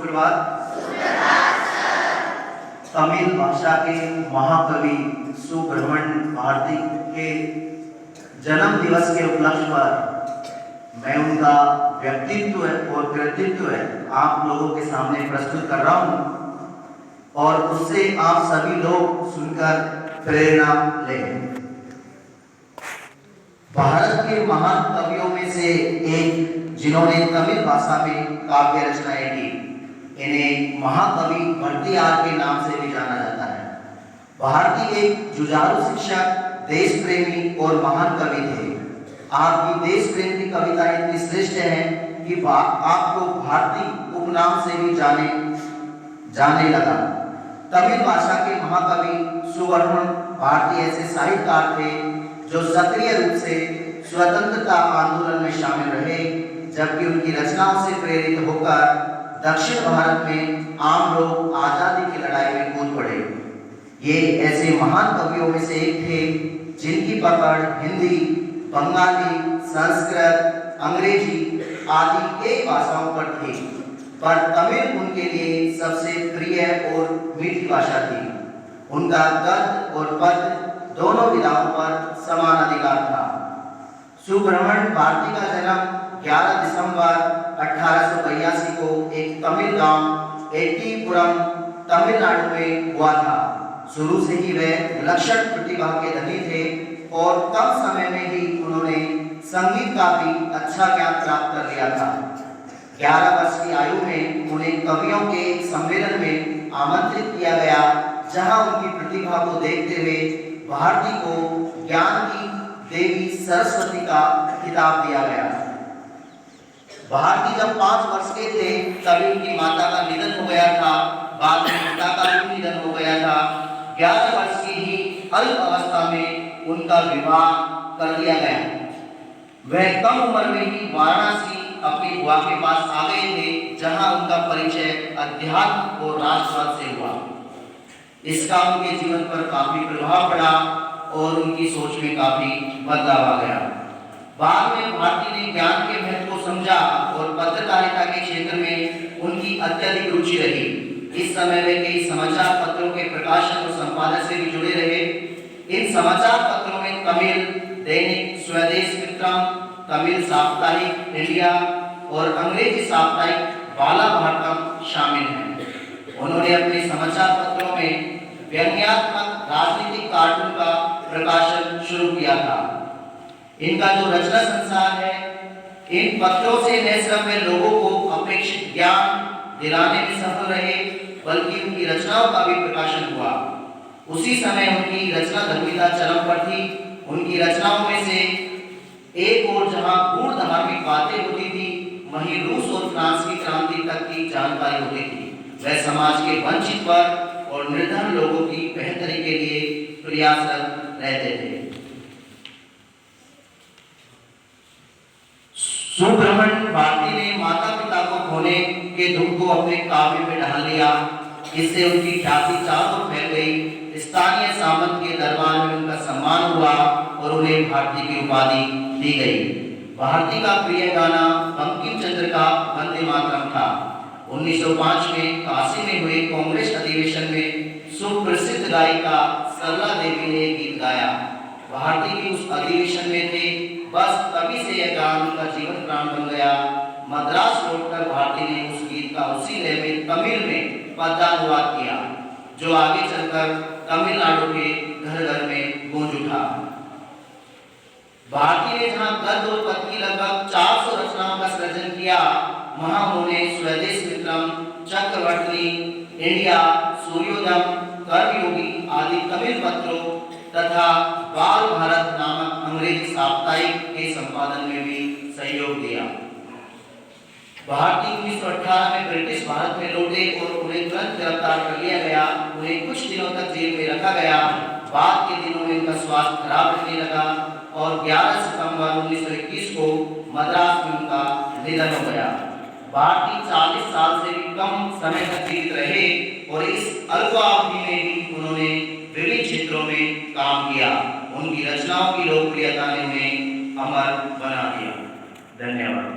सुप्रभात। तमिल भाषा के महाकवि सुब्रह्मण्य भारती के जन्म दिवस के उपलक्ष्य पर मैं उनका व्यक्तित्व और कृतित्व आप लोगों के सामने प्रस्तुत कर रहा हूं और उससे आप सभी लोग सुनकर प्रेरणा लें। भारत के महान कवियों में से एक जिन्होंने तमिल भाषा में काव्य रचनाएं की, इन्हें महाकवि भरतियार के नाम से भी जाना जाता है। भारती एक जुझारू शिक्षक, देश प्रेमी और महान कवि थे। आपकी देश प्रेम की कविता इतनी श्रेष्ठ है कि आपको भारती उपनाम से भी जाने लगा। तमिल भाषा के महाकवि सुब्रह्मण्य भारती ऐसे साहित्यकार थे जो सक्रिय रूप से स्वतंत्रता आंदोलन में शामिल रहे, जबकि उनकी रचनाओं से प्रेरित होकर दक्षिण भारत में आम लोग आजादी की लड़ाई में कूद पड़े। ये ऐसे महान कवियों में से एक थे जिनकी पकड़ हिंदी, बंगाली, संस्कृत, अंग्रेजी आदि कई भाषाओं पर थी, पर तमिल उनके लिए सबसे प्रिय और मीठी भाषा थी। उनका गद्य और पद्य दोनों विधाओं पर समान अधिकार था। सुब्रह्मण्य भारती का जन्म 11 दिसंबर 1882 को एक तमिल गांव एट्टीपुरम, तमिलनाडु में हुआ था। शुरू से ही वे विलक्षण प्रतिभा के धनी थे और कम समय में ही उन्होंने संगीत का भी अच्छा ज्ञान प्राप्त कर लिया था। 11 वर्ष की आयु में उन्हें कवियों के एक सम्मेलन में आमंत्रित किया गया, जहां उनकी प्रतिभा को देखते हुए भारती को ज्ञान की देवी सरस्वती का खिताब दिया गया। भारती जब 5 वर्ष के थे तभी उनकी माता का निधन हो गया था। बाद में पिता का भी निधन हो गया था। 11 वर्ष की ही अल्प अवस्था में उनका विवाह कर दिया गया। वह कम उम्र में ही वाराणसी अपनी बुआ के पास आ गए थे, जहां उनका परिचय अध्यात्म और राष्ट्रवाद से हुआ। इसका उनके जीवन पर काफी प्रभाव पड़ा और उनकी सोच में काफी बदलाव आ गया। बाद में भारती ने ज्ञान के महत्व को समझा और पत्रकारिता के क्षेत्र में उनकी अत्यधिक रुचि रही। इस समय वे कई समाचार पत्रों के प्रकाशन और संपादन से भी जुड़े रहे। इन समाचार पत्रों में तमिल दैनिक स्वदेश मित्रम, तमिल साप्ताहिक इंडिया और अंग्रेजी साप्ताहिक बाला भारतम शामिल हैं। उन्होंने अपने समाचार पत्रों में व्यंग्यात्मक राजनीतिक कार्टून का प्रकाशन शुरू किया था। इनका जो रचना संसार है, इन पत्रों से न सिर्फ वे लोगों को अपेक्षित ज्ञान दिलाने में सफल रहे, बल्कि उनकी रचनाओं का भी प्रकाशन हुआ। उसी समय उनकी रचना धर्मिता चरम पर थी। उनकी रचनाओं में से एक और जहां गूढ़ धार्मिक बातें होती थी, वहीं रूस और फ्रांस की क्रांति तक की जानकारी होती थी। वह समाज के वंचित वर्ग और निर्धन लोगों की बेहतरी के लिए प्रयासरत रहते थे। सुब्रह्मण्य भारती ने माता पिता को खोने के दुख को अपने काव्य में ढाल लिया। इससे उनकी ख्याति चारों ओर फैल गई। स्थानीय सामंत के दरबार में उनका सम्मान हुआ और उन्हें भारती की उपाधि दी गई। भारती का प्रिय गाना बंकिम चंद्र का वंदे मातरम था। 1905 में काशी में हुए कांग्रेस अधिवेशन में सुप्रसिद्ध गायिका सरला देवी ने गीत गाया। भारती भी उस अधिवेशन में थे। बस तभी से यह गान उनका जीवन प्राण बन गया। मद्रास लौटकर भारती ने उस गीत का उसी लय में तमिल में पद्यानुवाद किया, जो आगे चलकर तमिलनाडु के घर घर में गूंज उठा। भारती ने जहां गद्य और पद्य की लगभग 400 रचनाओं का सृजन किया, वहां उन्होंने स्वदेश मित्रम, चक्रवर्ती इंडिया, सूर्योदय, कर्मयोगी आदि तमिल पत्रों तथा बाल भारत नामक अंग्रेजी साप्ताहिक के संपादन में भी सहयोग दिया। भारती 1918 में ब्रिटिश भारत में लौटे और उन्हें तुरंत गिरफ्तार कर लिया गया। उन्हें कुछ दिनों तक जेल में रखा गया। बाद के दिनों में उनका स्वास्थ्य खराब रहने लगा और 11 सितंबर 1921 को मद्रास में उनका निधन हो गया। भारती 40 साल से भी कम समय तक जीवित रहे और इस अल्पावधि में भी उन्होंने विभिन्न क्षेत्रों में काम किया। उनकी रचनाओं की लोकप्रियता ने उन्हें अमर बना दिया। धन्यवाद।